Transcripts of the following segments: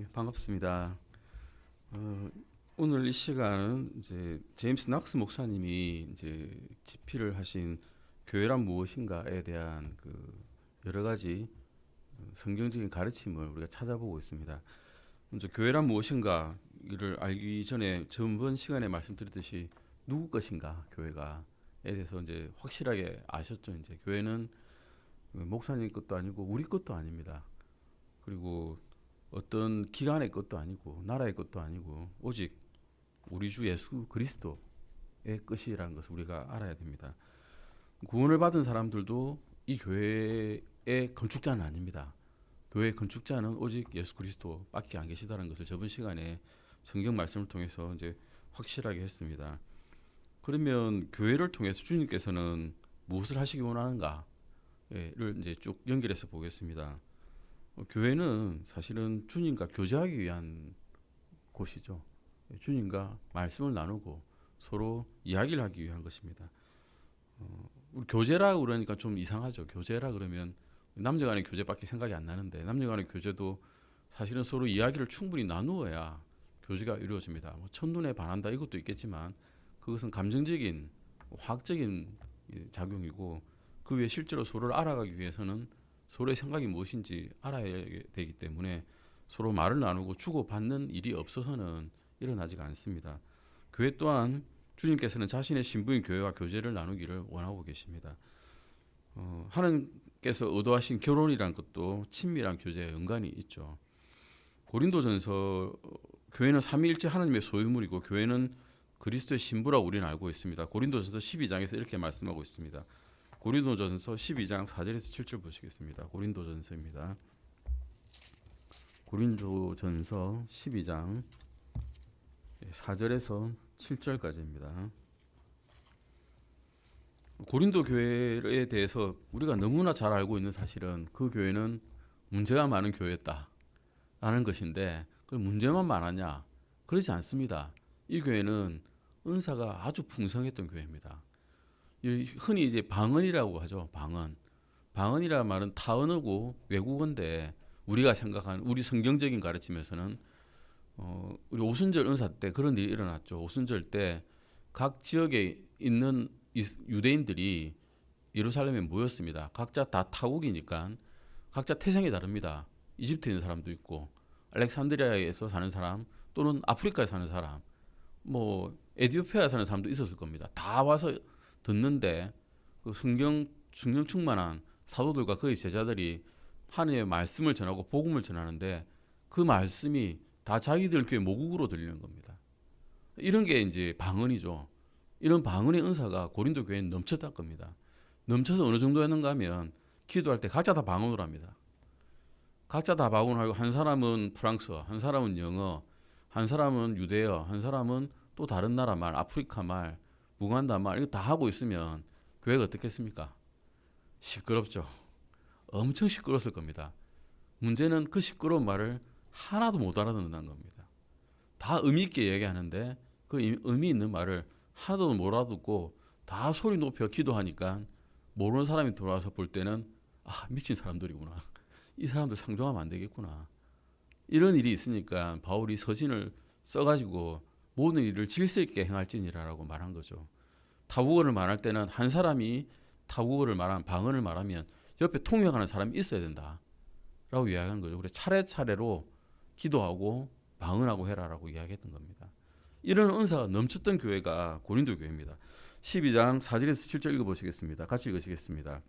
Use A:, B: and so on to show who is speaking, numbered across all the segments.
A: 반갑습니다. 어, 오늘 이 시간은 이제 제임스 낙스 목사님이 이제 집필을 하신 교회란 무엇인가에 대한 그 여러 가지 성경적인 가르침을 우리가 찾아보고 있습니다. 먼저 교회란 무엇인가를 알기 전에 전번 시간에 말씀드렸듯이 누구 것인가 교회가에 대해서 이제 확실하게 아셨죠. 이제 교회는 목사님 것도 아니고 우리 것도 아닙니다. 그리고 어떤 기관의 것도 아니고 나라의 것도 아니고 오직 우리 주 예수 그리스도의 것이라는 것을 우리가 알아야 됩니다. 구원을 받은 사람들도 이 교회의 건축자는 아닙니다. 교회의 건축자는 오직 예수 그리스도밖에 안 계시다는 것을 저번 시간에 성경 말씀을 통해서 이제 확실하게 했습니다. 그러면 교회를 통해서 주님께서는 무엇을 하시기 원하는가를 이제 쭉 연결해서 보겠습니다. 교회는 사실은 주님과 교제하기 위한 곳이죠. 주님과 말씀을 나누고 서로 이야기를 하기 위한 것입니다. 우리 교제라 그러니까 좀 이상하죠. 교제라 그러면 남녀간의 교제밖에 생각이 안 나는데 남녀간의 교제도 사실은 서로 이야기를 충분히 나누어야 교제가 이루어집니다. 뭐 첫눈에 반한다 이것도 있겠지만 그것은 감정적인 화학적인 작용이고 그 외에 실제로 서로를 알아가기 위해서는 서로의 생각이 무엇인지 알아야 되기 때문에 서로 말을 나누고 주고받는 일이 없어서는 일어나지가 않습니다. 교회 또한 주님께서는 자신의 신부인 교회와 교제를 나누기를 원하고 계십니다. 하나님께서 의도하신 결혼이란 것도 친밀한 교제에 연관이 있죠. 고린도전서 교회는 삼위일체 하나님의 소유물이고 교회는 그리스도의 신부라고 우리는 알고 있습니다. 고린도전서 12장에서 이렇게 말씀하고 있습니다. 고린도전서 12장 4절에서 7절 보시겠습니다. 고린도전서입니다. 고린도전서 12장 4절에서 7절까지입니다. 고린도 교회에 대해서 우리가 너무나 잘 알고 있는 사실은 그 교회는 문제가 많은 교회였다라는 것인데 그 문제만 많았냐? 그렇지 않습니다. 이 교회는 은사가 아주 풍성했던 교회입니다. 흔히 이제 방언이라고 하죠. 방언이라는 말은 타언어고 외국어인데 우리가 생각하는 우리 성경적인 가르침에서는 우리 오순절 은사 때 그런 일이 일어났죠. 오순절 때 각 지역에 있는 유대인들이 예루살렘에 모였습니다. 각자 다 타국이니까 각자 태생이 다릅니다. 이집트에 있는 사람도 있고 알렉산드리아에서 사는 사람 또는 아프리카에 사는 사람 뭐 에티오피아에 사는 사람도 있었을 겁니다. 다 와서 듣는데 그 성경 충만한 사도들과 그의 제자들이 하나님의 말씀을 전하고 복음을 전하는데 그 말씀이 다 자기들 교회 모국으로 들리는 겁니다. 이런 게 이제 방언이죠. 이런 방언의 은사가 고린도 교회에 넘쳤다 겁니다. 넘쳐서 어느 정도였는가 하면 기도할 때 각자 다 방언을 합니다. 각자 다 방언을 하고 한 사람은 프랑스어, 한 사람은 영어, 한 사람은 유대어, 한 사람은 또 다른 나라 말, 아프리카 말, 무간다 말 이거 다 하고 있으면 교회가 어떻겠습니까? 시끄럽죠. 엄청 시끄러웠을 겁니다. 문제는 그 시끄러운 말을 하나도 못 알아듣는다는 겁니다. 다 의미 있게 얘기하는데 그 의미 있는 말을 하나도 못 알아듣고 다 소리 높여 기도하니까 모르는 사람이 들어와서 볼 때는 미친 사람들이구나. 이 사람들 상종하면 안 되겠구나. 이런 일이 있으니까 바울이 서신을 써가지고 모든 일을 질서 있게 행할지니라라고 말한 거죠. 타국어를 말할 때는 한 사람이 타국어를 말하면 방언을 말하면 옆에 통역하는 사람이 있어야 된다라고 이야기하는 거죠. 그래서 차례차례로 기도하고 방언하고 해라라고 이야기했던 겁니다. 이런 은사가 넘쳤던 교회가 고린도 교회입니다. 12장 4절에서 7절 읽어보시겠습니다. 같이 읽으시겠습니다.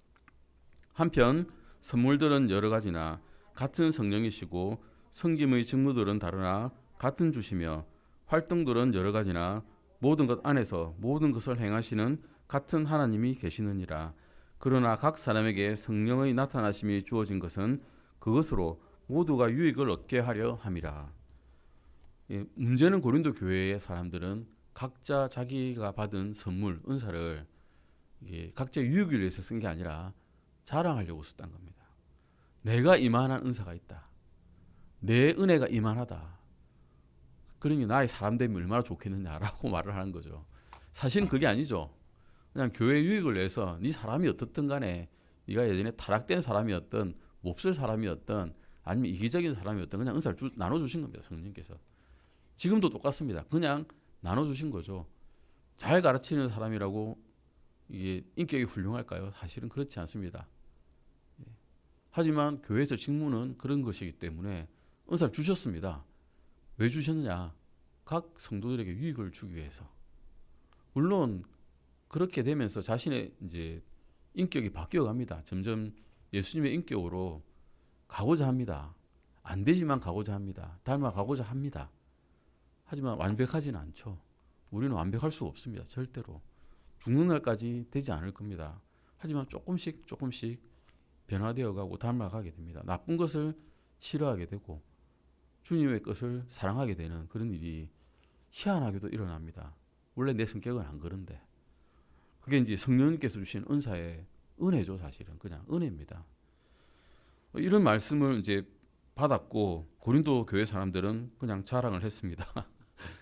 A: 한편 선물들은 여러 가지나 같은 성령이시고 섬김의 직무들은 다르나 같은 주시며 활동들은 여러 가지나 모든 것 안에서 모든 것을 행하시는 같은 하나님이 계시느니라. 그러나 각 사람에게 성령의 나타나심이 주어진 것은 그것으로 모두가 유익을 얻게 하려 함이라. 문제는 고린도 교회의 사람들은 각자 자기가 받은 선물, 은사를 각자 유익을 위해서 쓴 게 아니라 자랑하려고 썼다는 겁니다. 내가 이만한 은사가 있다. 내 은혜가 이만하다. 그러니 나의 사람됨이 얼마나 좋겠느냐라고 말을 하는 거죠. 사실은 그게 아니죠. 그냥 교회 유익을 위해서 네 사람이 어떻든 간에 네가 예전에 타락된 사람이었던 몹쓸 사람이었던 아니면 이기적인 사람이었던 그냥 은사를 나눠주신 겁니다. 성령님께서. 지금도 똑같습니다. 그냥 나눠주신 거죠. 잘 가르치는 사람이라고 이게 인격이 훌륭할까요? 사실은 그렇지 않습니다. 하지만 교회에서 직무는 그런 것이기 때문에 은사를 주셨습니다. 왜 주셨냐? 각 성도들에게 유익을 주기 위해서. 물론 그렇게 되면서 자신의 이제 인격이 바뀌어갑니다. 점점 예수님의 인격으로 가고자 합니다. 안 되지만 가고자 합니다. 닮아가고자 합니다. 하지만 완벽하지는 않죠. 우리는 완벽할 수 없습니다. 절대로. 죽는 날까지 되지 않을 겁니다. 하지만 조금씩 변화되어 가고 닮아가게 됩니다. 나쁜 것을 싫어하게 되고 주님의 것을 사랑하게 되는 그런 일이 희한하게도 일어납니다. 원래 내 성격은 안 그런데. 그게 이제 성령님께서 주신 은사의 은혜죠. 사실은 그냥 은혜입니다. 이런 말씀을 이제 받았고 고린도 교회 사람들은 그냥 자랑을 했습니다.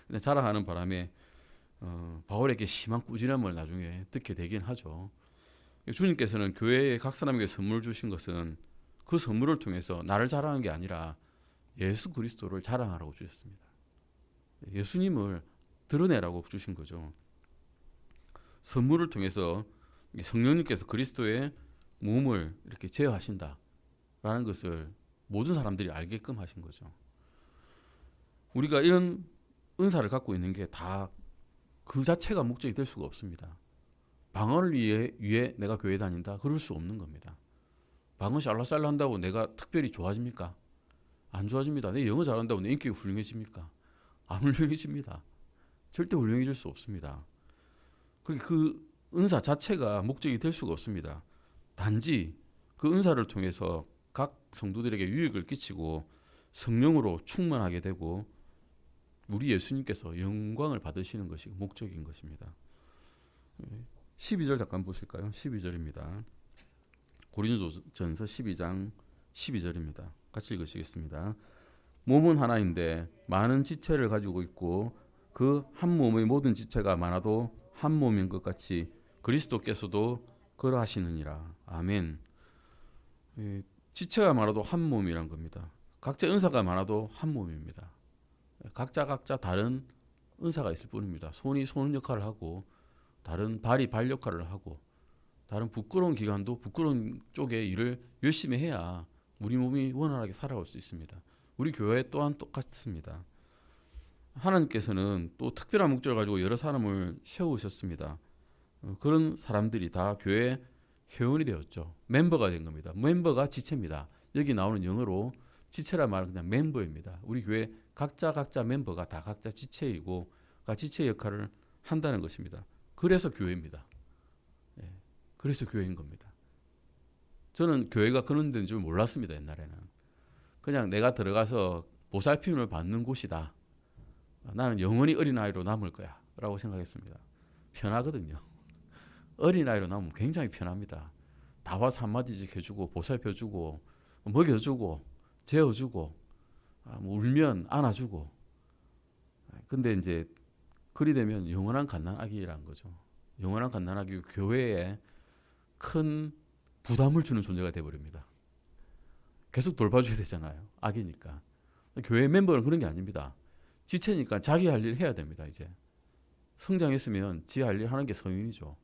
A: 그냥 자랑하는 바람에 바울에게 심한 꾸지람을 나중에 듣게 되긴 하죠. 주님께서는 교회에 각 사람에게 선물 주신 것은 그 선물을 통해서 나를 자랑한 게 아니라 예수 그리스도를 자랑하라고 주셨습니다. 예수님을 드러내라고 주신 거죠. 선물을 통해서 성령님께서 그리스도의 몸을 이렇게 제어하신다라는 것을 모든 사람들이 알게끔 하신 거죠. 우리가 이런 은사를 갖고 있는 게 다 그 자체가 목적이 될 수가 없습니다. 방언을 위해 내가 교회 다닌다? 그럴 수 없는 겁니다. 방언 샬라샬라 한다고 내가 특별히 좋아집니까? 안 좋아집니다. 내 영어 잘한다고 내 인격이 훌륭해집니까? 안 훌륭해집니다. 절대 훌륭해질 수 없습니다. 그 은사 자체가 목적이 될 수가 없습니다. 단지 그 은사를 통해서 각 성도들에게 유익을 끼치고 성령으로 충만하게 되고 우리 예수님께서 영광을 받으시는 것이 목적인 것입니다. 12절 잠깐 보실까요? 12절입니다. 고린도전서 12장 12절입니다. 같이 읽으시겠습니다. 몸은 하나인데 많은 지체를 가지고 있고 그 한 몸의 모든 지체가 많아도 한 몸인 것 같이 그리스도께서도 그러하시느니라. 아멘. 지체가 많아도 한 몸이란 겁니다. 각자 은사가 많아도 한 몸입니다. 각자 다른 은사가 있을 뿐입니다. 손이 손 역할을 하고 다른 발이 발 역할을 하고 다른 부끄러운 기관도 부끄러운 쪽의 일을 열심히 해야 우리 몸이 원활하게 살아갈 수 있습니다. 우리 교회 또한 똑같습니다. 하나님께서는 또 특별한 목적을 가지고 여러 사람을 세우셨습니다. 그런 사람들이 다 교회 회원이 되었죠. 멤버가 된 겁니다. 멤버가 지체입니다. 여기 나오는 영어로 지체란 말은 그냥 멤버입니다. 우리 교회 각자 멤버가 다 각자 지체이고 지체 역할을 한다는 것입니다. 그래서 교회입니다. 그래서 교회인 겁니다. 저는 교회가 그런 데인 줄 몰랐습니다. 옛날에는. 그냥 내가 들어가서 보살핌을 받는 곳이다. 나는 영원히 어린아이로 남을 거야 라고 생각했습니다. 편하거든요. 어린아이로 남으면 굉장히 편합니다. 다 와서 한마디씩 해주고 보살펴주고 먹여주고 재워주고 울면 안아주고. 근데 이제 그리 되면 영원한 갓난아기라는 거죠. 영원한 갓난아기 교회에 큰 부담을 주는 존재가 되어버립니다. 계속 돌봐줘야 되잖아요. 아기니까. 교회 멤버는 그런 게 아닙니다. 지체니까 자기 할 일 해야 됩니다. 이제 성장했으면 지 할 일 하는 게 성인이죠.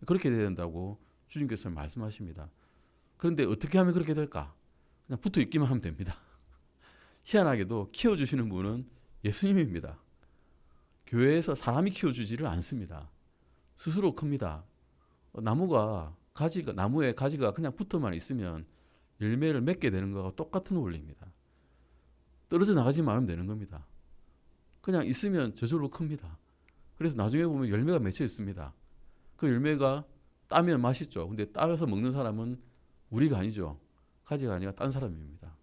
A: 그렇게 돼야 된다고 주님께서 말씀하십니다. 그런데 어떻게 하면 그렇게 될까? 그냥 붙어 있기만 하면 됩니다. 희한하게도 키워주시는 분은 예수님입니다. 교회에서 사람이 키워주지를 않습니다. 스스로 큽니다. 나무에 가지가 그냥 붙어만 있으면 열매를 맺게 되는 거와 똑같은 원리입니다. 떨어져 나가지만 하면 되는 겁니다. 그냥 있으면 저절로 큽니다. 그래서 나중에 보면 열매가 맺혀 있습니다. 그 열매가 따면 맛있죠. 근데 따서 먹는 사람은 우리가 아니죠. 가지가 아니라 딴 사람입니다.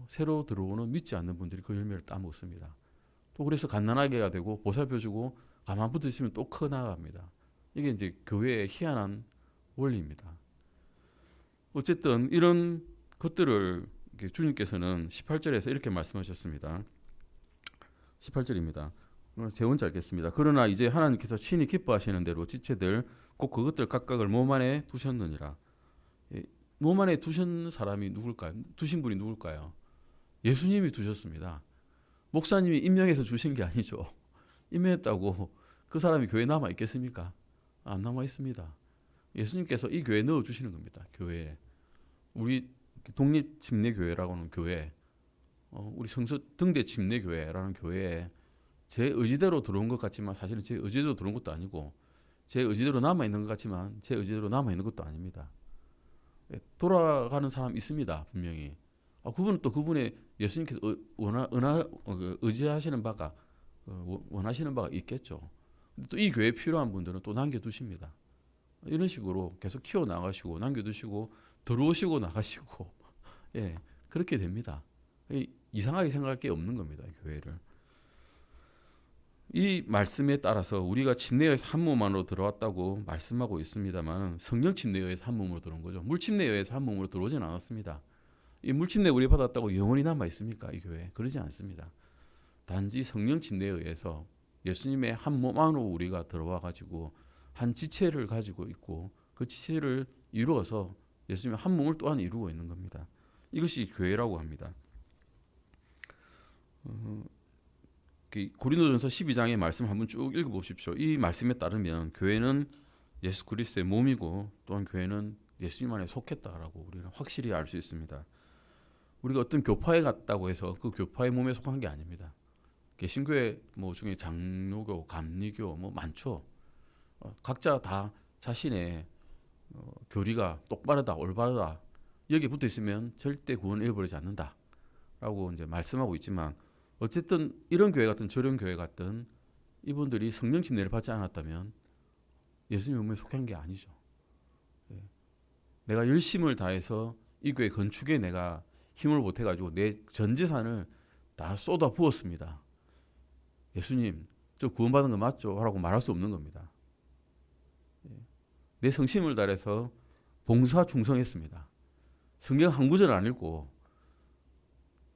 A: 새로 들어오는 믿지 않는 분들이 그 열매를 따먹습니다. 또 그래서 갓난아기가 되고 보살펴주고 가만 붙어 있으면 또 커나갑니다. 이게 이제 교회의 희한한 원리입니다. 어쨌든 이런 것들을 주님께서는 18절에서 이렇게 말씀하셨습니다. 18절입니다. 제 혼자 읽겠습니다. 그러나 이제 하나님께서 친히 기뻐하시는 대로 지체들 곧 그것들 각각을 몸 안에 두셨느니라. 몸 안에 두신 사람이 누굴까요? 두신 분이 누굴까요? 예수님이 두셨습니다. 목사님이 임명해서 주신 게 아니죠. 임명했다고 그 사람이 교회에 남아 있겠습니까? 안 남아 있습니다. 예수님께서 이 교회에 넣어 주시는 겁니다. 교회에. 우리 독립 침례 교회라고 하는 교회, 우리 성서 등대 침례 교회라는 교회에 제 의지대로 들어온 것 같지만 사실은 제 의지대로 들어온 것도 아니고 제 의지대로 남아 있는 것 같지만 제 의지대로 남아 있는 것도 아닙니다. 돌아가는 사람 있습니다. 분명히. 그분은 또 그분의 예수님께서 의지하시는 바가 원하시는 바가 있겠죠. 또 이 교회에 필요한 분들은 또 남겨두십니다. 이런 식으로 계속 키워 나가시고 남겨두시고 들어오시고 나가시고 예, 그렇게 됩니다. 이상하게 생각할 게 없는 겁니다. 교회를. 이 말씀에 따라서 우리가 침례여에서 한 몸 안으로 들어왔다고 말씀하고 있습니다만 성령 침례여에서 한 몸으로 들어온 거죠. 물 침례여에서 한 몸으로 들어오진 않았습니다. 이 물 침례 우리 받았다고 영원히 남아 있습니까? 이 교회 그러지 않습니다. 단지 성령 침례에 의해서 예수님의 한 몸 안으로 우리가 들어와 가지고 한 지체를 가지고 있고 그 지체를 이루어서 예수님의 한 몸을 또한 이루고 있는 겁니다. 이것이 교회라고 합니다. 고린도전서 12장의 말씀 한번 쭉 읽어보십시오. 이 말씀에 따르면 교회는 예수 그리스도의 몸이고 또한 교회는 예수님 안에 속했다라고 우리는 확실히 알 수 있습니다. 우리가 어떤 교파에 갔다고 해서 그 교파의 몸에 속한 게 아닙니다. 개신교회 중에 장로교, 감리교 많죠. 각자 다 자신의 교리가 똑바르다, 올바르다 여기에 붙어 있으면 절대 구원을 잃어버리지 않는다라고 이제 말씀하고 있지만 어쨌든 이런 교회 같은 저런 교회 같은 이분들이 성령 침례를 받지 않았다면 예수님 몸에 속한 게 아니죠. 내가 열심을 다해서 이 교회 건축에 내가 힘을 보태가지고 내 전 재산을 다 쏟아 부었습니다. 예수님, 저 구원받은 거 맞죠? 라고 말할 수 없는 겁니다. 내 성심을 다해서 봉사 충성했습니다. 성경 한 구절 안 읽고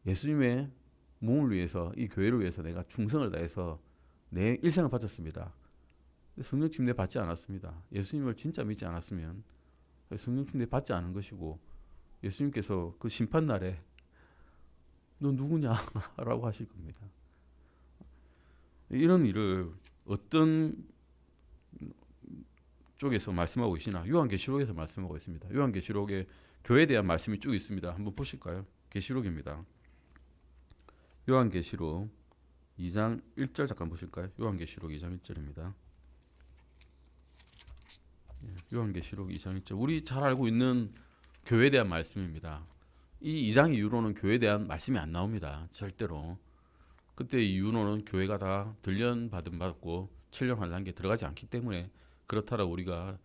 A: 예수님의 몸을 위해서 이 교회를 위해서 내가 충성을 다해서 내 일생을 바쳤습니다. 성령 침례 받지 않았습니다. 예수님을 진짜 믿지 않았으면 성령 침례 받지 않은 것이고 예수님께서 그 심판날에 너 누구냐? 라고 하실 겁니다. 이런 일을 어떤 쪽에서 말씀하고 계시나? 요한계시록에서 말씀하고 있습니다. 요한계시록에 교회에 대한 말씀이 쭉 있습니다. 한번 보실까요? 계시록입니다. 요한계시록 2장 1절 잠깐 보실까요? 요한계시록 2장 1절입니다. 요한계시록 2장 1절. 우리 잘 알고 있는 교회에 대한 말씀입니다. 이 2장 이후로는 교회에 대한 말씀이 안 나옵니다. 절대로. 그때 이후로는 교회가 다 들련받음 받고 천령할 단계에 들어가지 않기 때문에 그렇다라고 우리가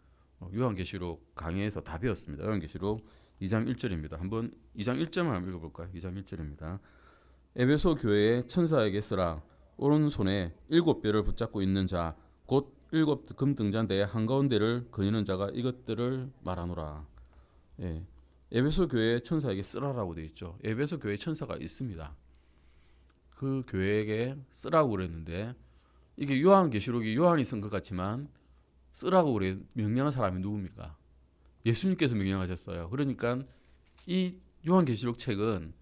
A: 요한계시록 강의에서 다 배웠습니다. 요한계시록 2장 1절입니다. 한번 2장 1절만 한번 읽어볼까요? 2장 1절입니다. 에베소 교회의 천사에게 쓰라. 오른손에 7뼈를 붙잡고 있는 자 곧 7 금등잔대의 한가운데를 거니는 자가 이것들을 말하노라. 예. 에베소 교회의 천사에게 쓰라라고 되어 있죠. 에베소 교회의 천사가 있습니다. 그 교회에게 쓰라고 그랬는데 이게 요한계시록이 요한이 쓴 것 같지만 쓰라고 그래 명령한 사람이 누굽니까? 예수님께서 명령하셨어요. 그러니까 이 요한계시록 책은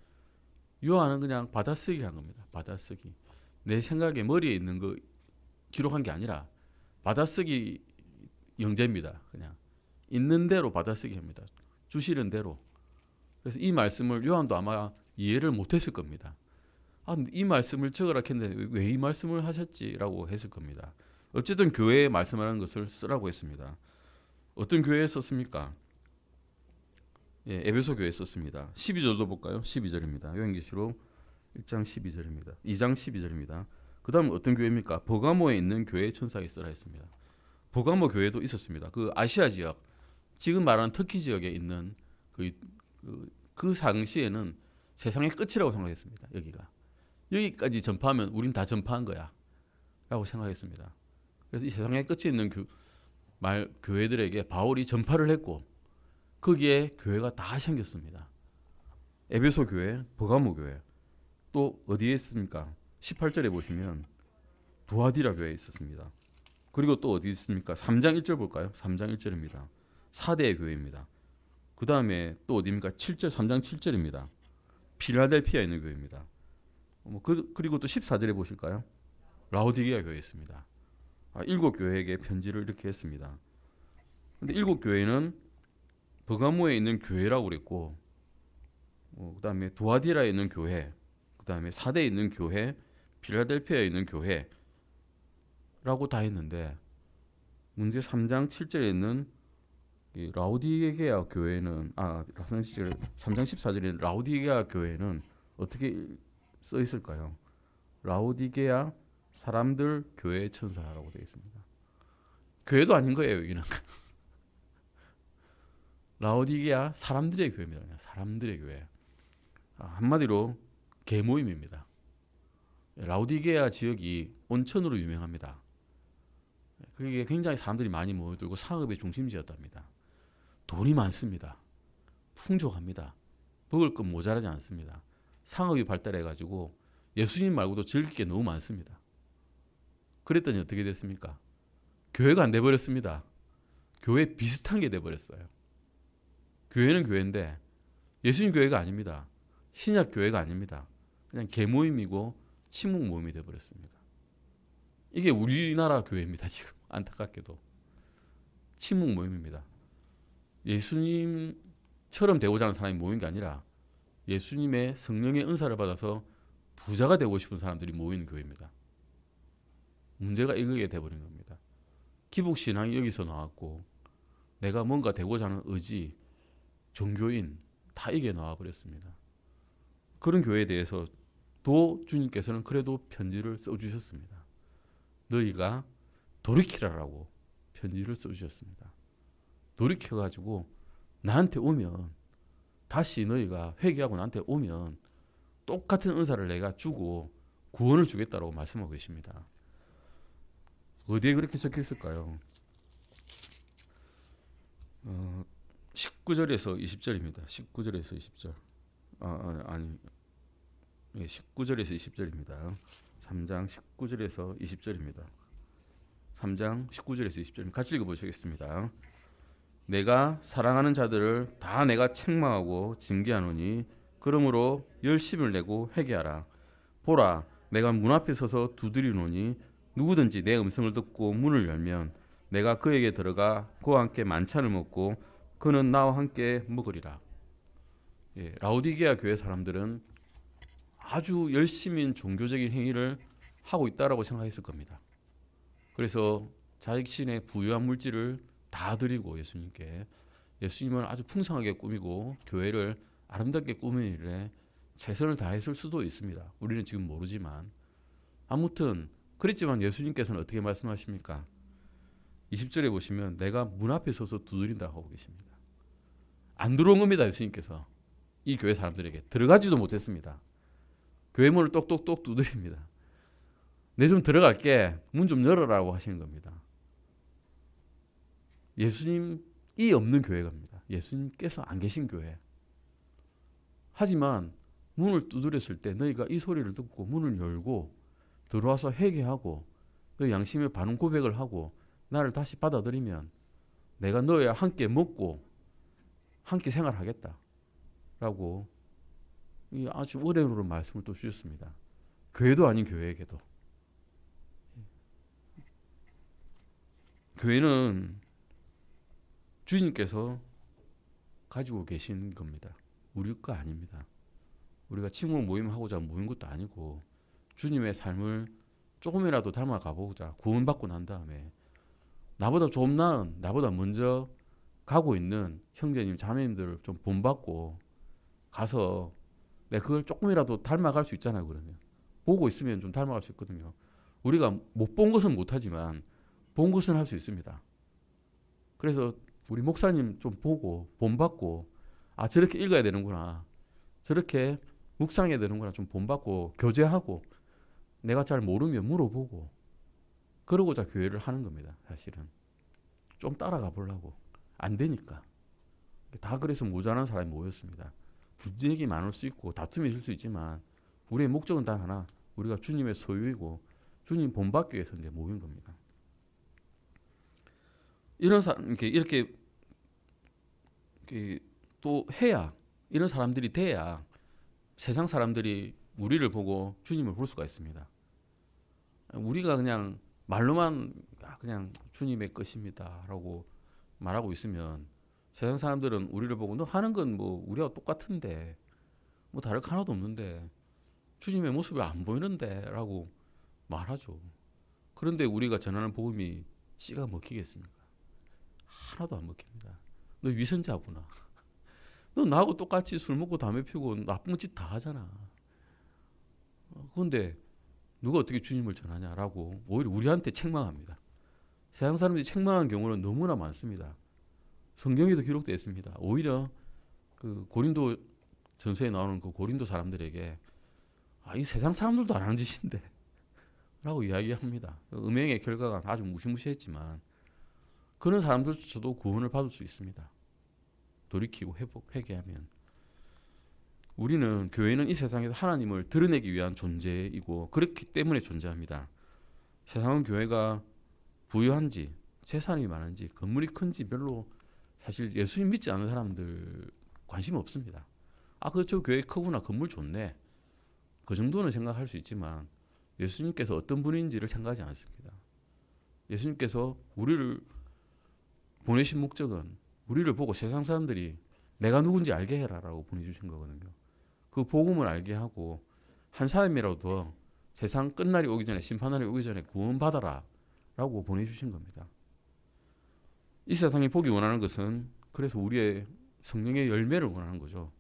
A: 요한은 그냥 받아쓰기 한 겁니다. 받아쓰기. 내 생각에 머리에 있는 거 기록한 게 아니라 받아쓰기 영재입니다. 그냥 있는 대로 받아쓰기 합니다. 주시는 대로. 그래서 이 말씀을 요한도 아마 이해를 못했을 겁니다. 이 말씀을 적으라 했는데 왜 이 말씀을 하셨지라고 했을 겁니다. 어쨌든 교회에 말씀하는 것을 쓰라고 했습니다. 어떤 교회에 썼습니까? 예, 에베소 교회에 썼습니다. 12절도 볼까요? 12절입니다. 요한계시록 1장 12절입니다. 2장 12절입니다. 그 다음 어떤 교회입니까? 버가모에 있는 교회의 천사에게 쓰라 했습니다. 버가모 교회도 있었습니다. 그 아시아 지역, 지금 말하는 터키 지역에 있는 그 당시에는 세상의 끝이라고 생각했습니다. 여기까지 전파하면 우린 다 전파한 거야 라고 생각했습니다. 그래서 이 세상의 끝에 있는 교회들에게 바울이 전파를 했고 거기에 교회가 다 생겼습니다. 에베소 교회, 버가모 교회, 또 어디에 있습니까? 18절에 보시면 두아디라 교회에 있었습니다. 그리고 또 어디 있습니까? 3장 1절 볼까요? 3장 1절입니다. 사대 교회입니다. 그 다음에 또 어디입니까? 7절, 3장 7절입니다. 필라델피아에 있는 교회입니다. 그리고 또 14절에 보실까요? 라오디게아 교회에 있습니다. 7교회에게 편지를 이렇게 했습니다. 근데 7교회는 버가모에 있는 교회라고 그랬고, 그 다음에 두아디라에 있는 교회, 그 다음에 사대에 있는 교회, 필라델피아에 있는 교회라고 다 했는데, 문제 3장 7절에 있는 이 라오디게아 교회는 3장 14절에 라오디게아 교회는 어떻게 써 있을까요? 라오디게아 사람들 교회 천사라고 되어 있습니다. 교회도 아닌 거예요, 여기는. 라오디게아 사람들의 교회입니다. 사람들의 교회. 한마디로 계모임입니다. 라오디게아 지역이 온천으로 유명합니다. 그게 굉장히 사람들이 많이 모여들고 상업의 중심지였답니다. 돈이 많습니다. 풍족합니다. 먹을 것 모자라지 않습니다. 상업이 발달해가지고 예수님 말고도 즐길 게 너무 많습니다. 그랬더니 어떻게 됐습니까? 교회가 안 돼버렸습니다. 교회 비슷한 게 돼버렸어요. 교회는 교회인데 예수님 교회가 아닙니다. 신약 교회가 아닙니다. 그냥 계모임이고 친목 모임이 돼버렸습니다. 이게 우리나라 교회입니다. 지금 안타깝게도 친목 모임입니다. 예수님처럼 되고자 하는 사람이 모인 게 아니라 예수님의 성령의 은사를 받아서 부자가 되고 싶은 사람들이 모이는 교회입니다. 문제가 이거게 돼버린 겁니다. 기복신앙이 여기서 나왔고 내가 뭔가 되고자 하는 의지, 종교인 다 이게 나와버렸습니다. 그런 교회에 대해서 도 주님께서는 그래도 편지를 써주셨습니다. 너희가 돌이키라라고 편지를 써주셨습니다. 돌이켜가지고 나한테 오면, 다시 너희가 회개하고 나한테 오면 똑같은 은사를 내가 주고 구원을 주겠다라고 말씀하고 계십니다. 어디에 그렇게 적혀 있을까요? 19절에서 20절입니다. 19절에서 20절. 19절에서 20절입니다. 3장 19절에서 20절입니다. 3장 19절에서 20절 같이 읽어보시겠습니다. 내가 사랑하는 자들을 다 내가 책망하고 징계하노니 그러므로 열심을 내고 회개하라. 보라, 내가 문 앞에 서서 두드리노니 누구든지 내 음성을 듣고 문을 열면 내가 그에게 들어가 그와 함께 만찬을 먹고 그는 나와 함께 먹으리라. 라오디게아 교회 사람들은 아주 열심인 종교적인 행위를 하고 있다라고 생각했을 겁니다. 그래서 자신의 부유한 물질을 다 드리고 예수님은 아주 풍성하게 꾸미고 교회를 아름답게 꾸미는 일에 최선을 다했을 수도 있습니다. 우리는 지금 모르지만 아무튼 그랬지만 예수님께서는 어떻게 말씀하십니까? 20절에 보시면 내가 문 앞에 서서 두드린다고 하고 계십니다. 안 들어온 겁니다. 예수님께서 이 교회 사람들에게 들어가지도 못했습니다. 교회 문을 똑똑똑 두드립니다. 내 좀 들어갈게, 문 좀 열어라고 하시는 겁니다. 예수님이 없는 교회입니다. 예수님께서 안 계신 교회. 하지만 문을 두드렸을 때 너희가 이 소리를 듣고 문을 열고 들어와서 회개하고 그 양심의 반응 고백을 하고 나를 다시 받아들이면 내가 너희와 함께 먹고 함께 생활하겠다 라고 아주 어려운 말씀을 또 주셨습니다. 교회도 아닌 교회에게도. 교회는 주님께서 가지고 계신 겁니다. 우리 거 아닙니다. 우리가 친구 모임하고자 모인 것도 아니고 주님의 삶을 조금이라도 닮아가 보자 구원받고 난 다음에 나보다 좀 나은, 나보다 먼저 가고 있는 형제님 자매님들을 좀 본받고 가서 내가 그걸 조금이라도 닮아갈 수 있잖아요. 그러면 보고 있으면 좀 닮아갈 수 있거든요. 우리가 못 본 것은 못하지만 본 것은 할 수 있습니다. 그래서 우리 목사님 좀 보고 본받고 저렇게 읽어야 되는구나, 저렇게 묵상해야 되는구나 좀 본받고 교제하고 내가 잘 모르면 물어보고 그러고자 교회를 하는 겁니다. 사실은 좀 따라가 보려고 안 되니까 다 그래서 모자란 사람이 모였습니다. 분쟁이 많을 수 있고 다툼이 있을 수 있지만 우리의 목적은 단 하나, 우리가 주님의 소유이고 주님 본받기 위해서 이제 모인 겁니다. 이런 사람 이렇게 또 해야, 이런 사람들이 돼야 세상 사람들이 우리를 보고 주님을 볼 수가 있습니다. 우리가 그냥 말로만 그냥 주님의 것입니다라고 말하고 있으면 세상 사람들은 우리를 보고 너 하는 건 뭐 우리와 똑같은데 뭐 다를 거 하나도 없는데 주님의 모습이 안 보이는데라고 말하죠. 그런데 우리가 전하는 복음이 씨가 먹히겠습니까? 하나도 안 먹힙니다. 너 위선자구나. 너 나하고 똑같이 술 먹고 담배 피우고 나쁜 짓 다 하잖아. 그런데 누가 어떻게 주님을 전하냐라고 오히려 우리한테 책망합니다. 세상 사람들이 책망한 경우는 너무나 많습니다. 성경에도 기록되어 있습니다. 오히려 그 고린도 전서에 나오는 그 고린도 사람들에게 이 세상 사람들도 안 하는 짓인데 라고 이야기합니다. 음행의 결과가 아주 무시무시했지만 그런 사람들조차도 구원을 받을 수 있습니다. 돌이키고 회개하면. 우리는 교회는 이 세상에서 하나님을 드러내기 위한 존재이고 그렇기 때문에 존재합니다. 세상은 교회가 부유한지 재산이 많은지 건물이 큰지 별로 사실 예수님 믿지 않는 사람들 관심 없습니다. 그렇죠. 교회 크구나. 건물 좋네. 그 정도는 생각할 수 있지만 예수님께서 어떤 분인지를 생각하지 않습니다. 예수님께서 우리를 보내신 목적은 우리를 보고 세상 사람들이 내가 누군지 알게 해라라고 보내주신 거거든요. 그 복음을 알게 하고 한 사람이라도 더 세상 끝날이 오기 전에, 심판날이 오기 전에 구원받아라 라고 보내주신 겁니다. 이 세상이 보기 원하는 것은 그래서 우리의 성령의 열매를 원하는 거죠.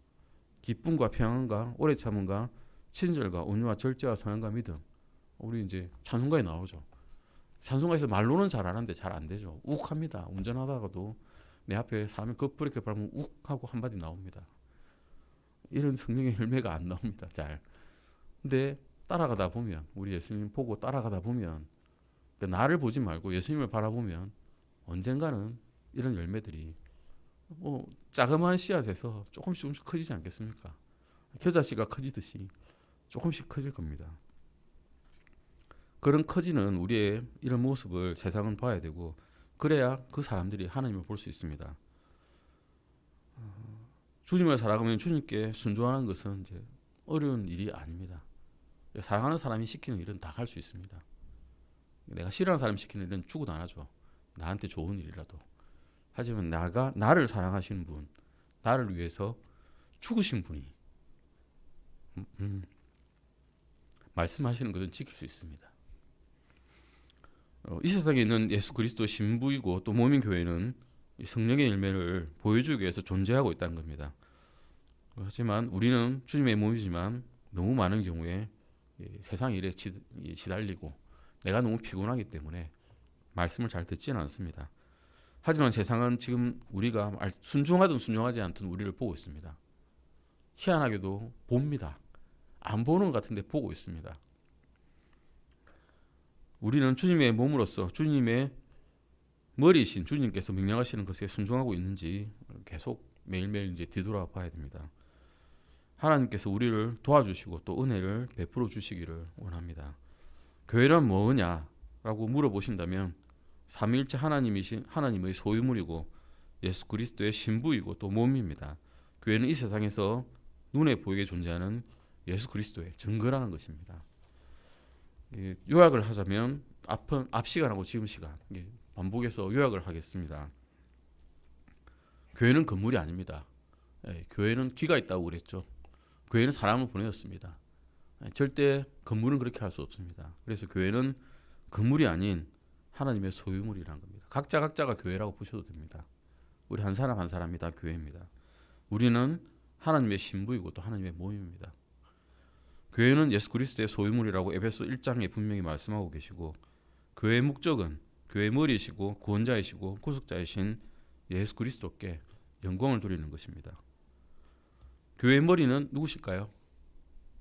A: 기쁨과 평안과 오래 참음과 친절과 온유와 절제와 선함과 믿음. 우리 이제 찬송가에 나오죠. 찬송가에서 말로는 잘 하는데 잘 안 되죠. 욱합니다. 운전하다가도 내 앞에 사람이 급브레이크 밟으면 욱 하고 한마디 나옵니다. 이런 성령의 열매가 안 나옵니다. 잘. 근데 따라가다 보면 우리 예수님 보고 따라가다 보면 나를 보지 말고 예수님을 바라보면 언젠가는 이런 열매들이 뭐 자그마한 씨앗에서 조금씩 커지지 않겠습니까? 겨자씨가 커지듯이 조금씩 커질 겁니다. 그런 커지는 우리의 이런 모습을 세상은 봐야 되고 그래야 그 사람들이 하나님을 볼 수 있습니다. 주님을 살아가면 주님께 순종하는 것은 이제 어려운 일이 아닙니다. 사랑하는 사람이 시키는 일은 다 할 수 있습니다. 내가 싫어하는 사람이 시키는 일은 죽어도 안 하죠. 나한테 좋은 일이라도. 하지만 나를 사랑하시는 분, 나를 위해서 죽으신 분이 말씀하시는 것은 지킬 수 있습니다. 이 세상에 있는 예수 그리스도 신부이고 또 몸인 교회는 성령의 열매를 보여주기 위해서 존재하고 있다는 겁니다. 하지만 우리는 주님의 몸이지만 너무 많은 경우에 세상 일에 시달리고 내가 너무 피곤하기 때문에 말씀을 잘 듣지는 않습니다. 하지만 세상은 지금 우리가 순종하든 순종하지 않든 우리를 보고 있습니다. 희한하게도 봅니다. 안 보는 것 같은데 보고 있습니다. 우리는 주님의 몸으로서 주님의 머리이신 주님께서 명령하시는 것에 순종하고 있는지 계속 매일매일 이제 뒤돌아봐야 됩니다. 하나님께서 우리를 도와주시고 또 은혜를 베풀어 주시기를 원합니다. 교회란 뭐냐라고 물어보신다면 삼위일체 하나님이신 하나님의 소유물이고 예수 그리스도의 신부이고 또 몸입니다. 교회는 이 세상에서 눈에 보이게 존재하는 예수 그리스도의 증거라는 것입니다. 요약을 하자면 앞 시간하고 지금 시간 반복해서 요약을 하겠습니다. 교회는 건물이 아닙니다. 교회는 귀가 있다고 그랬죠. 교회는 사람을 보내었습니다. 절대 건물은 그렇게 할 수 없습니다. 그래서 교회는 건물이 아닌 하나님의 소유물이라는 겁니다. 각자가 교회라고 보셔도 됩니다. 우리 한 사람 한 사람이 다 교회입니다. 우리는 하나님의 신부이고 또 하나님의 몸입니다. 교회는 예수 그리스도의 소유물이라고 에베소 1장에 분명히 말씀하고 계시고 교회의 목적은 교회의 머리이시고 구원자이시고 구속자이신 예수 그리스도께 영광을 돌리는 것입니다. 교회의 머리는 누구실까요?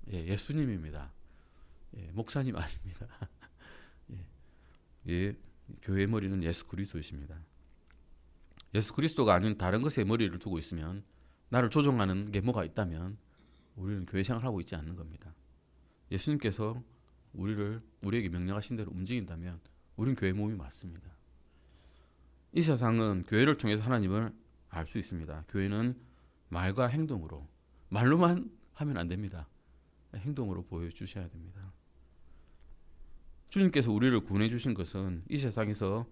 A: 예수님입니다. 목사님 아닙니다. 교회의 머리는 예수 그리스도이십니다. 예수 그리스도가 아닌 다른 것에 머리를 두고 있으면 나를 조종하는 게 뭐가 있다면 우리는 교회 생활을 하고 있지 않는 겁니다. 예수님께서 우리에게 명령하신 대로 움직인다면 우리는 교회 몸이 맞습니다. 이 세상은 교회를 통해서 하나님을 알 수 있습니다. 교회는 말과 행동으로. 말로만 하면 안 됩니다. 행동으로 보여주셔야 됩니다. 주님께서 우리를 구원해 주신 것은 이 세상에서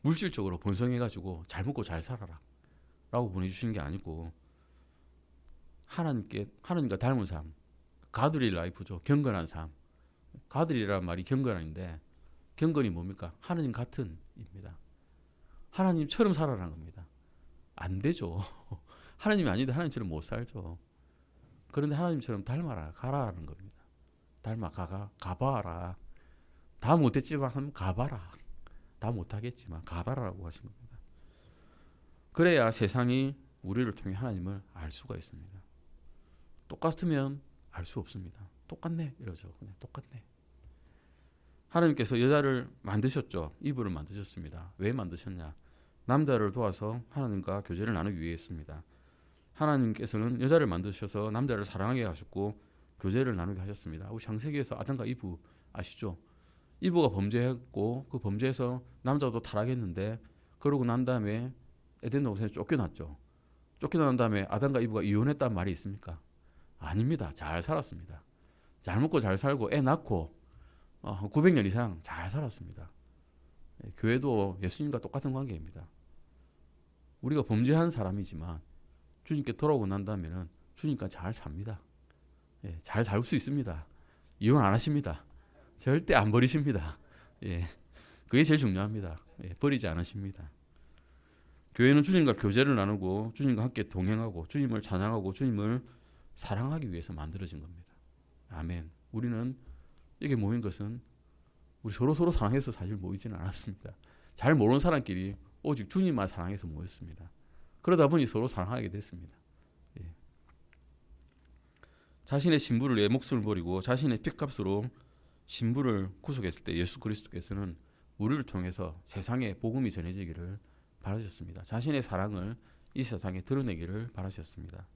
A: 물질적으로 번성해가지고 잘 먹고 잘 살아라 라고 보내주신 게 아니고, 하나님과 닮은 삶, 가드리 라이프죠. 경건한 삶. 가드리라는 말이 경건한데, 경건이 뭡니까? 하나님 같은 입니다. 하나님처럼 살아라는 겁니다. 안 되죠. 하나님이 아닌데 하나님처럼 못 살죠. 그런데 하나님처럼 닮아라, 가라는 겁니다. 닮아, 가봐라. 다 못했지만 가봐라. 다 못하겠지만 가봐라라고 하신 겁니다. 그래야 세상이 우리를 통해 하나님을 알 수가 있습니다. 똑같으면 알 수 없습니다. 똑같네 이러죠. 그냥 똑같네. 하나님께서 여자를 만드셨죠. 이브를 만드셨습니다. 왜 만드셨냐? 남자를 도와서 하나님과 교제를 나누기 위해였습니다. 하나님께서는 여자를 만드셔서 남자를 사랑하게 하셨고 교제를 나누게 하셨습니다. 우리 창세기에서 아담과 이브 아시죠? 이브가 범죄했고 그 범죄에서 남자도 타락했는데, 그러고 난 다음에 에덴 동산에 쫓겨났죠. 쫓겨난 다음에 아담과 이브가 이혼했다는 말이 있습니까? 아닙니다. 잘 살았습니다. 잘 먹고 잘 살고 애 낳고 900년 이상 잘 살았습니다. 교회도 예수님과 똑같은 관계입니다. 우리가 범죄한 사람이지만 주님께 돌아오고 난 다음에는 주님과 잘 삽니다. 잘 살 수 있습니다. 이혼 안 하십니다. 절대 안 버리십니다. 그게 제일 중요합니다. 버리지 않으십니다. 교회는 주님과 교제를 나누고 주님과 함께 동행하고 주님을 찬양하고 주님을 사랑하기 위해서 만들어진 겁니다. 아멘. 우리는 여기 모인 것은 우리 서로 사랑해서 사실 모이지는 않았습니다. 잘 모르는 사람끼리 오직 주님만 사랑해서 모였습니다. 그러다 보니 서로 사랑하게 됐습니다. 자신의 신부를 내 목숨을 버리고 자신의 핏값으로 신부를 구속했을 때 예수 그리스도께서는 우리를 통해서 세상에 복음이 전해지기를 바라셨습니다. 자신의 사랑을 이 세상에 드러내기를 바라셨습니다.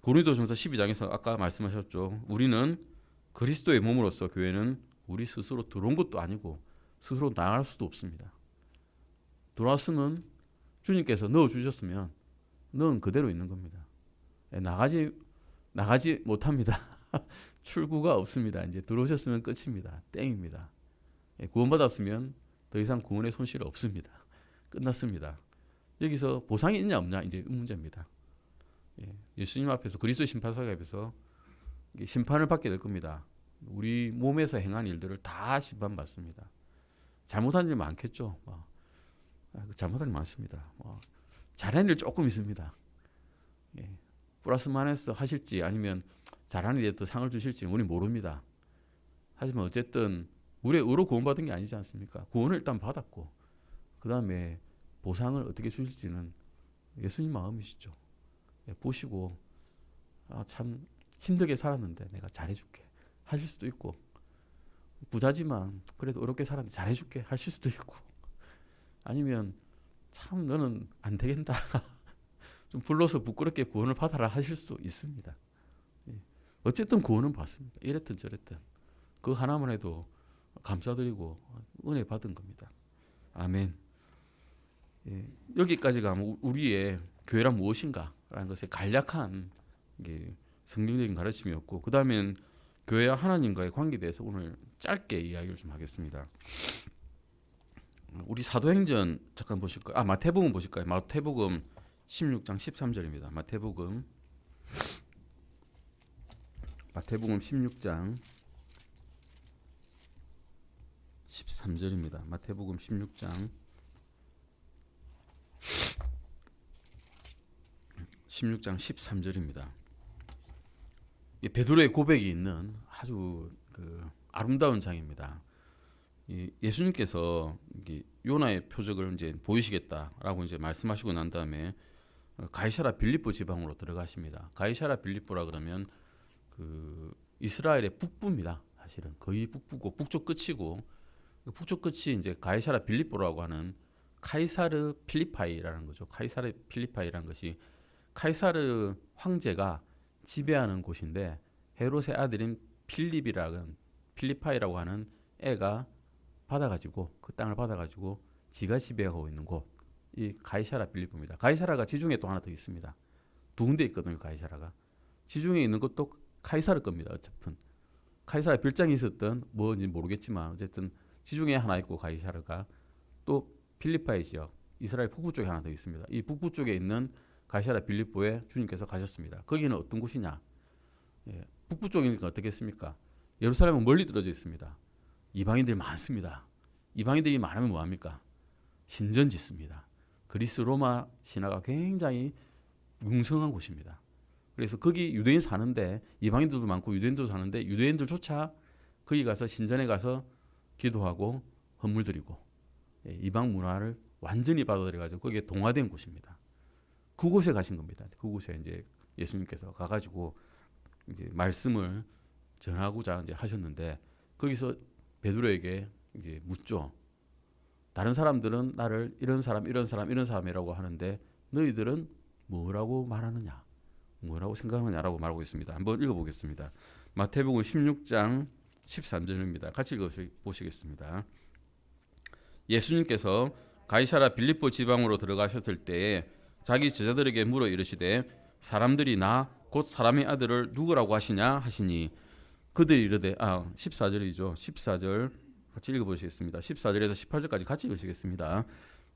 A: 고린도전서 12장에서 아까 말씀하셨죠. 우리는 그리스도의 몸으로서 교회는 우리 스스로 들어온 것도 아니고 스스로 나갈 수도 없습니다. 들어왔으면 주님께서 넣어주셨으면 넣은 그대로 있는 겁니다. 나가지 못합니다. 출구가 없습니다. 이제 들어오셨으면 끝입니다. 땡입니다. 구원받았으면 더 이상 구원의 손실 없습니다. 끝났습니다. 여기서 보상이 있냐 없냐 이제 문제입니다. 예수님 앞에서, 그리스도 심판석 앞에서 심판을 받게 될 겁니다. 우리 몸에서 행한 일들을 다 심판받습니다. 잘못한 일 많겠죠. 잘못한 일 많습니다. 잘한 일 조금 있습니다. 플러스 마이너스 하실지 아니면 잘하는 일에 또 상을 주실지 우리 모릅니다. 하지만 어쨌든 우리의 의로 구원받은 게 아니지 않습니까? 구원을 일단 받았고 그 다음에 보상을 어떻게 주실지는 예수님 마음이시죠. 보시고 참 힘들게 살았는데 내가 잘해줄게 하실 수도 있고, 부자지만 그래도 어렵게 살았는데 잘해줄게 하실 수도 있고, 아니면 참 너는 안 되겠다 좀 불러서 부끄럽게 구원을 받아라 하실 수 있습니다. 어쨌든 구원은 받습니다. 이랬든 저랬든 그 하나만 해도 감사드리고 은혜 받은 겁니다. 아멘. 여기까지가 우리의 교회란 무엇인가 라는 것의 간략한 성경적인 가르침이었고, 그 다음엔 교회와 하나님과의 관계에 대해서 오늘 짧게 이야기를 좀 하겠습니다. 우리 사도행전 잠깐 보실까요? 마태복음 보실까요? 마태복음 16장 13절입니다. 마태복음 16장 13절입니다. 마태복음 16장 13절입니다. 베드로의 고백이 있는 아주 아름다운 장입니다. 예수님께서 요나의 표적을 이제 보이시겠다라고 이제 말씀하시고 난 다음에 가이사라 빌립보 지방으로 들어가십니다. 가이사라 빌립보라 그러면 이스라엘의 북부입니다. 사실은 거의 북부고 북쪽 끝이고, 북쪽 끝이 이제 가이사라 빌립보라고 하는 카이사르 필리파이라는 거죠. 카이사르 필리파이라는 것이 카이사르 황제가 지배하는 곳인데, 헤롯의 아들인 필리파이라고 하는 애가 받아가지고 그 땅을 받아가지고 지가 지배하고 있는 곳, 이 가이사라 빌립보입니다. 가이사라가 지중해 또 하나 더 있습니다. 두 군데 있거든요. 가이사라가 지중해 있는 것도 카이사르 겁니다. 어쨌든 카이사라 별장이 있었던 뭐인지 모르겠지만 어쨌든 지중해 하나 있고 가이사르가 또 필리파이 지역 이스라엘 북부 쪽에 하나 더 있습니다. 이 북부 쪽에 있는 가이사라 빌립보에 주님께서 가셨습니다. 거기는 어떤 곳이냐? 예, 북부 쪽이니까 어떻겠습니까? 예루살렘은 멀리 떨어져 있습니다. 이방인들이 많습니다. 이방인들이 많으면 뭐합니까? 신전 짓습니다. 그리스 로마 신화가 굉장히 융성한 곳입니다. 그래서 거기 유대인 사는데 이방인들도 많고 유대인도 사는데 유대인들조차 거기 가서 신전에 가서 기도하고 헌물 드리고 이방 문화를 완전히 받아들여가지고 거기에 동화된 곳입니다. 그곳에 가신 겁니다. 그곳에 이제 예수님께서 가가지고 이제 말씀을 전하고자 이제 하셨는데 거기서 베드로에게 이제 묻죠. 다른 사람들은 나를 이런 사람이라고 하는데 너희들은 뭐라고 말하느냐? 뭐라고 생각하느냐라고 말하고 있습니다. 한번 읽어보겠습니다. 마태복음 16장 13절입니다. 같이 읽어보시겠습니다. 예수님께서 가이사라 빌립보 지방으로 들어가셨을 때에 자기 제자들에게 물어 이르시되 사람들이 나 곧 사람의 아들을 누구라고 하시냐 하시니 그들이 이르되 14절이죠. 14절 같이 읽어보시겠습니다. 14절에서 18절까지 같이 읽으시겠습니다.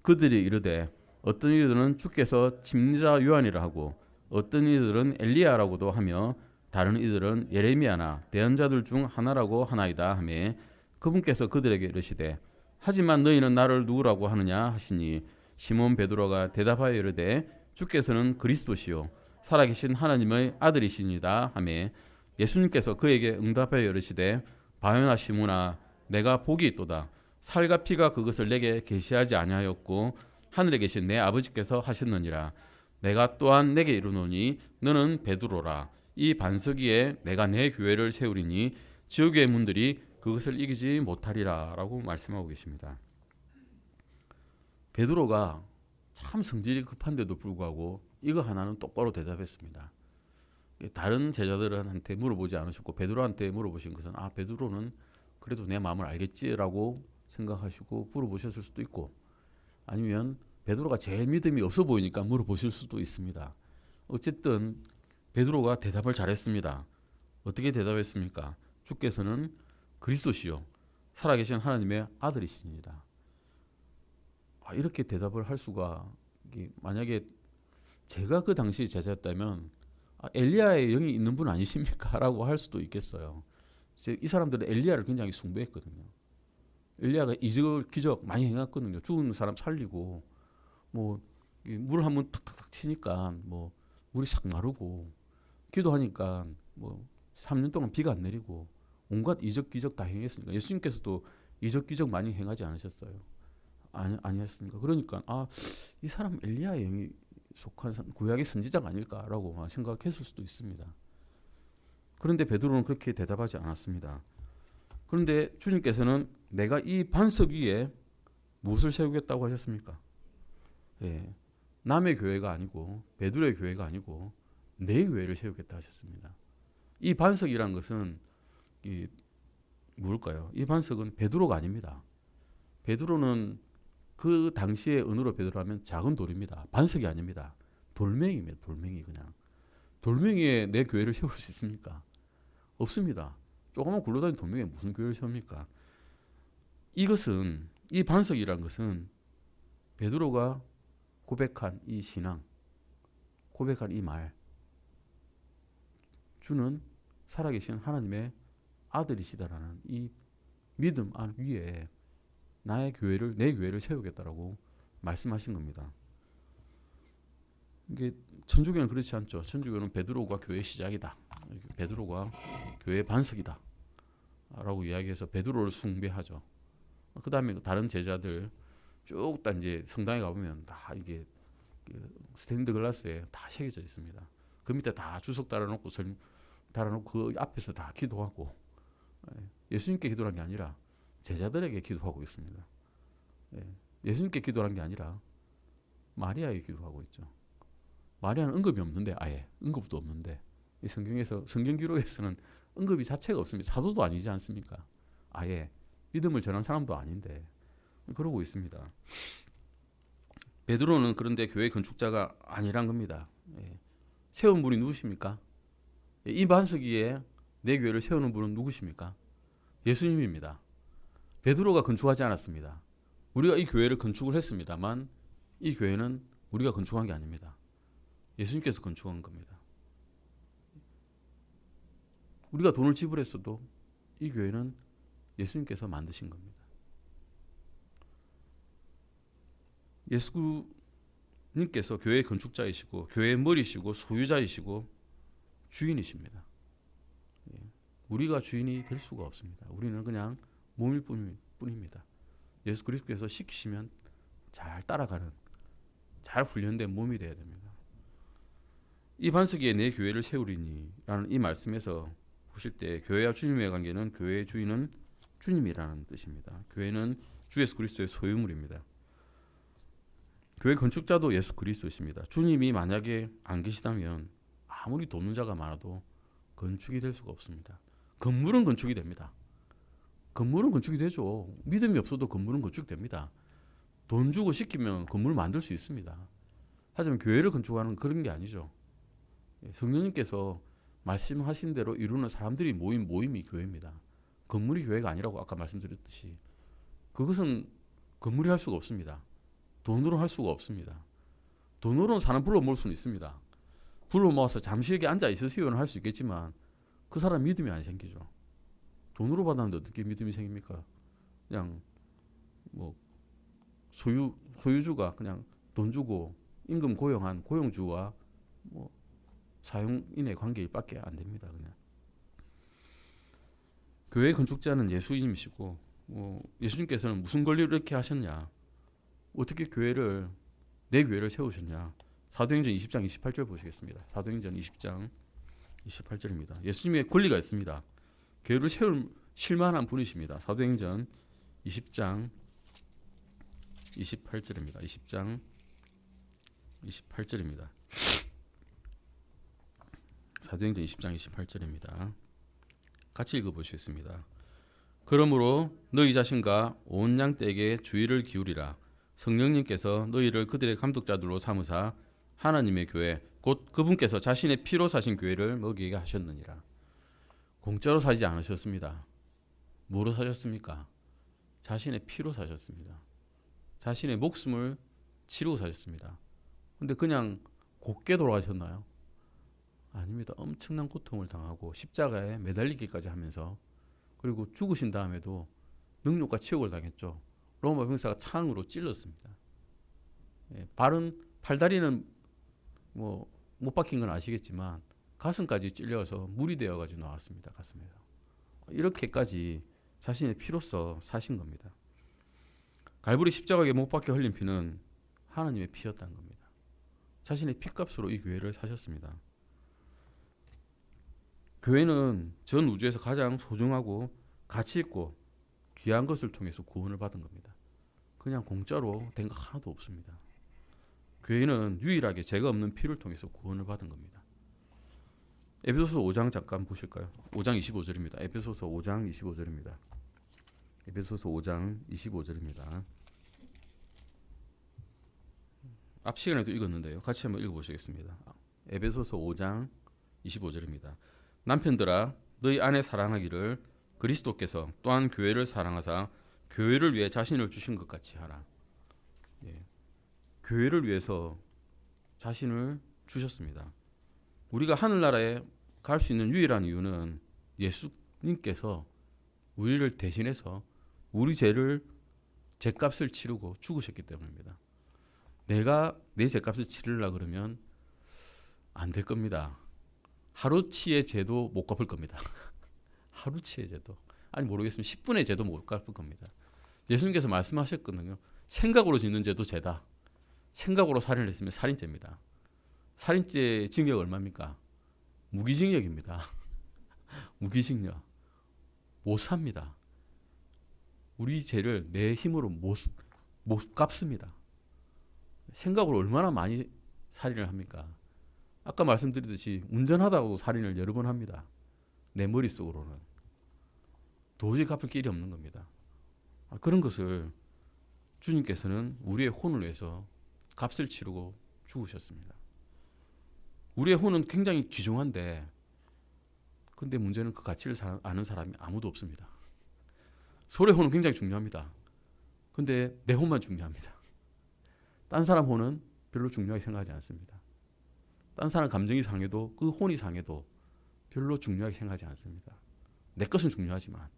A: 그들이 이르되 어떤 이들은 주께서 침례자 요한이라 하고 어떤 이들은 엘리야라고도 하며 다른 이들은 예레미야나 대언자들 중 하나라고 하나이다 하매 그분께서 그들에게 이르시되 하지만 너희는 나를 누구라고 하느냐 하시니 시몬 베드로가 대답하여 이르되 주께서는 그리스도시요 살아계신 하나님의 아들이시니다 하매 예수님께서 그에게 응답하여 이르시되 바요나 시몬아 내가 복이 있도다. 살과 피가 그것을 내게 계시하지 아니하였고 하늘에 계신 내 아버지께서 하셨느니라. 내가 또한 내게 이르노니 너는 베드로라. 이 반석 위에 내가 내 교회를 세우리니 지옥의 문들이 그것을 이기지 못하리라 라고 말씀하고 계십니다. 베드로가 참 성질이 급한데도 불구하고 이거 하나는 똑바로 대답했습니다. 다른 제자들한테 물어보지 않으셨고 베드로한테 물어보신 것은 베드로는 그래도 내 마음을 알겠지라고 생각하시고 물어보셨을 수도 있고 아니면 베드로가 제일 믿음이 없어 보이니까 물어보실 수도 있습니다. 어쨌든 베드로가 대답을 잘했습니다. 어떻게 대답했습니까? 주께서는 그리스도시요 살아계신 하나님의 아들이십니다. 이렇게 대답을 할 수가 만약에 제가 그 당시 제자였다면 엘리야의 영이 있는 분 아니십니까? 라고 할 수도 있겠어요. 이 사람들은 엘리야를 굉장히 숭배했거든요. 엘리야가 이적 기적 많이 행했거든요. 죽은 사람 살리고 물 한번 탁탁탁 치니까 물이 싹 마르고 기도하니까 3년 동안 비가 안 내리고 온갖 이적 기적 다 행했으니까 예수님께서도 이적 기적 많이 행하지 않으셨어요? 아니었습니까? 그러니까 이 사람 엘리야의 영이 속한 구약의 선지자가 아닐까라고 생각했을 수도 있습니다. 그런데 베드로는 그렇게 대답하지 않았습니다. 그런데 주님께서는 내가 이 반석 위에 무엇을 세우겠다고 하셨습니까? 남의 교회가 아니고 베드로의 교회가 아니고 내 교회를 세우겠다 하셨습니다. 이 반석이란 것은 뭘까요? 이 반석은 베드로가 아닙니다. 베드로는 그 당시의 언어로 베드로하면 작은 돌입니다. 반석이 아닙니다. 돌멩이입니다. 돌멩이 그냥. 돌멩이에 내 교회를 세울 수 있습니까? 없습니다. 조그만 굴러다니는 돌멩이에 무슨 교회를 세웁니까? 이 반석이란 것은 베드로가 고백한 이 신앙, 고백한 이 말, 주는 살아계신 하나님의 아들이시다라는 이 믿음 위에 내 교회를 세우겠다라고 말씀하신 겁니다. 이게 천주교는 그렇지 않죠. 천주교는 베드로가 교회 시작이다. 베드로가 교회 반석이다. 라고 이야기해서 베드로를 숭배하죠. 그 다음에 다른 제자들 쭉 다 이제 성당에 가보면 다 이게 스테인드 글라스에 다 새겨져 있습니다. 그 밑에 다 주석 달아놓고 그 앞에서 다 기도하고 예수님께 기도한 게 아니라 제자들에게 기도하고 있습니다. 예수님께 기도한 게 아니라 마리아에게 기도하고 있죠. 마리아는 언급이 없는데 아예 언급도 없는데 이 성경 기록에서는 언급이 자체가 없습니다. 사도도 아니지 않습니까? 아예 믿음을 전한 사람도 아닌데 그러고 있습니다. 베드로는 그런데 교회 건축자가 아니란 겁니다. 예. 세운 분이 누구십니까? 예, 이 반석 위에 내 교회를 세우는 분은 누구십니까? 예수님입니다. 베드로가 건축하지 않았습니다. 우리가 이 교회를 건축을 했습니다만 이 교회는 우리가 건축한 게 아닙니다. 예수님께서 건축한 겁니다. 우리가 돈을 지불했어도 이 교회는 예수님께서 만드신 겁니다. 예수님께서 교회의 건축자이시고 교회의 머리시고 소유자이시고 주인이십니다. 우리가 주인이 될 수가 없습니다. 우리는 그냥 몸일 뿐입니다. 예수 그리스도께서 시키시면 잘 따라가는 잘 훈련된 몸이 되어야 됩니다. 이 반석 위에 내 교회를 세우리니 라는 이 말씀에서 보실 때 교회와 주님의 관계는 교회의 주인은 주님이라는 뜻입니다. 교회는 주 예수 그리스도의 소유물입니다. 교회 건축자도 예수 그리스도십니다. 주님이 만약에 안 계시다면 아무리 돕는 자가 많아도 건축이 될 수가 없습니다. 건물은 건축이 됩니다. 건물은 건축이 되죠. 믿음이 없어도 건물은 건축됩니다. 돈 주고 시키면 건물을 만들 수 있습니다. 하지만 교회를 건축하는 그런 게 아니죠. 성령님께서 말씀하신 대로 이루는 사람들이 모인 모임이 교회입니다. 건물이 교회가 아니라고 아까 말씀드렸듯이 그것은 건물이 할 수가 없습니다. 돈으로 할 수가 없습니다. 돈으로는 사람 불러 모을 수는 있습니다. 불러 모아서 잠시 여기 앉아 있으시오는 할 수 있겠지만 그 사람 믿음이 안 생기죠. 돈으로 받았는데 어떻게 믿음이 생깁니까? 그냥 뭐 소유주가 그냥 돈 주고 임금 고용한 고용주와 뭐 사용인의 관계밖에 안 됩니다. 그냥 교회 건축자는 예수님이시고 예수님께서는 무슨 권리로 이렇게 하셨냐? 어떻게 내 교회를 세우셨냐? 사도행전 20장 28절 보시겠습니다. 사도행전 20장 28절입니다. 예수님의 권리가 있습니다. 교회를 세울 실만한 분이십니다. 사도행전 20장 28절입니다. 20장 28절입니다. 사도행전 20장 28절입니다. 같이 읽어보시겠습니다. 그러므로 너희 자신과 온 양떼에게 주의를 기울이라. 성령님께서 너희를 그들의 감독자들로 삼으사 하나님의 교회 곧 그분께서 자신의 피로 사신 교회를 먹이게 하셨느니라. 공짜로 사지 않으셨습니다. 뭐로 사셨습니까? 자신의 피로 사셨습니다. 자신의 목숨을 치르고 사셨습니다. 근데 그냥 곱게 돌아가셨나요? 아닙니다. 엄청난 고통을 당하고 십자가에 매달리기까지 하면서 그리고 죽으신 다음에도 능욕과 치욕을 당했죠. 로마 병사가 창으로 찔렀습니다. 팔다리는 뭐 못 박힌 건 아시겠지만 가슴까지 찔려서 물이 되어가지고 나왔습니다. 가슴에서. 이렇게까지 자신의 피로써 사신 겁니다. 갈보리 십자가에 못 박혀 흘린 피는 하나님의 피였다는 겁니다. 자신의 피값으로 이 교회를 사셨습니다. 교회는 전 우주에서 가장 소중하고 가치 있고 귀한 것을 통해서 구원을 받은 겁니다. 그냥 공짜로 된 거 하나도 없습니다. 교회는 유일하게 죄가 없는 피를 통해서 구원을 받은 겁니다. 에베소서 5장 잠깐 보실까요? 5장 25절입니다. 에베소서 5장 25절입니다. 에베소서 5장 25절입니다. 앞 시간에도 읽었는데요. 같이 한번 읽어보시겠습니다. 에베소서 5장 25절입니다. 남편들아 너희 아내 사랑하기를 그리스도께서 또한 교회를 사랑하사 교회를 위해 자신을 주신 것 같이 하라. 교회를 위해서 자신을 주셨습니다. 우리가 하늘나라에 갈 수 있는 유일한 이유는 예수님께서 우리를 대신해서 우리 죄값을 치르고 죽으셨기 때문입니다. 내가 내 죄값을 치르려고 그러면 안 될 겁니다. 하루치의 죄도 못 갚을 겁니다. 하루치의 죄도. 아니 모르겠으면 10분의 죄도 못 갚을 겁니다. 예수님께서 말씀하셨거든요. 생각으로 짓는 죄도 죄다. 생각으로 살인을 했으면 살인죄입니다. 살인죄 징역 얼마입니까? 무기징역입니다. 무기징역. 못 삽니다. 우리 죄를 내 힘으로 못 갚습니다. 생각으로 얼마나 많이 살인을 합니까? 아까 말씀드렸듯이 운전하다가도 살인을 여러 번 합니다. 내 머릿속으로는. 도저히 갚을 길이 없는 겁니다. 그런 것을 주님께서는 우리의 혼을 위해서 값을 치르고 죽으셨습니다. 우리의 혼은 굉장히 귀중한데 근데 문제는 그 가치를 아는 사람이 아무도 없습니다. 서로의 혼은 굉장히 중요합니다. 근데 내 혼만 중요합니다. 딴 사람 혼은 별로 중요하게 생각하지 않습니다. 딴 사람 감정이 상해도 그 혼이 상해도 별로 중요하게 생각하지 않습니다. 내 것은 중요하지만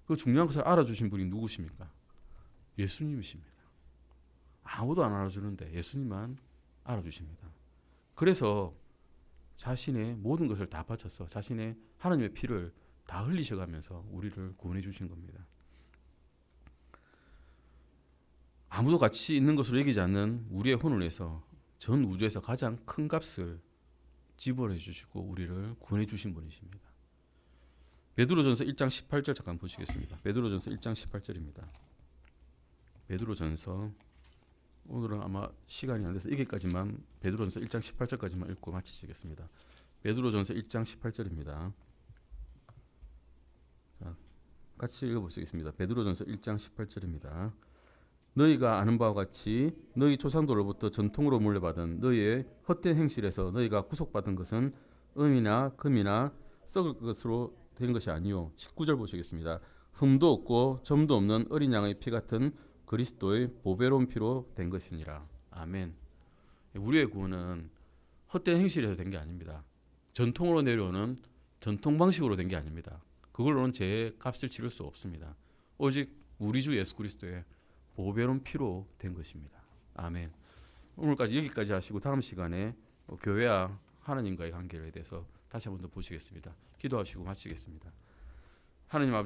A: 그 중요한 것을 알아주신 분이 누구십니까? 예수님이십니다. 아무도 안 알아주는데 예수님만 알아주십니다. 그래서 자신의 모든 것을 다 바쳐서 자신의 하나님의 피를 다 흘리셔가면서 우리를 구원해 주신 겁니다. 아무도 가치 있는 것으로 여기지 않는 우리의 혼을 위해서 전 우주에서 가장 큰 값을 지불해 주시고 우리를 구원해 주신 분이십니다. 베드로전서 1장 18절 잠깐 보시겠습니다. 베드로전서 1장 18절입니다. 베드로전서 오늘은 아마 시간이 안 돼서 여기까지만 베드로전서 1장 18절까지만 읽고 마치시겠습니다. 베드로전서 1장 18절입니다. 자, 같이 읽어보시겠습니다. 베드로전서 1장 18절입니다. 너희가 아는 바와 같이 너희 조상들로부터 전통으로 물려받은 너희의 헛된 행실에서 너희가 구속받은 것은 음이나 금이나 썩을 것으로 된 것이 아니요. 19절 보시겠습니다. 흠도 없고 점도 없는 어린 양의 피 같은 그리스도의 보배로운 피로 된 것이니라. 아멘. 우리의 구원은 헛된 행실에서 된 게 아닙니다. 전통으로 내려오는 전통 방식으로 된 게 아닙니다. 그걸로는 제 값을 치를 수 없습니다. 오직 우리 주 예수 그리스도의 보배로운 피로 된 것입니다. 아멘. 오늘까지 여기까지 하시고 다음 시간에 교회와 하나님과의 관계에 대해서 다시 한번 더 보시겠습니다. 기도하시고 마치겠습니다. 하나님 아버지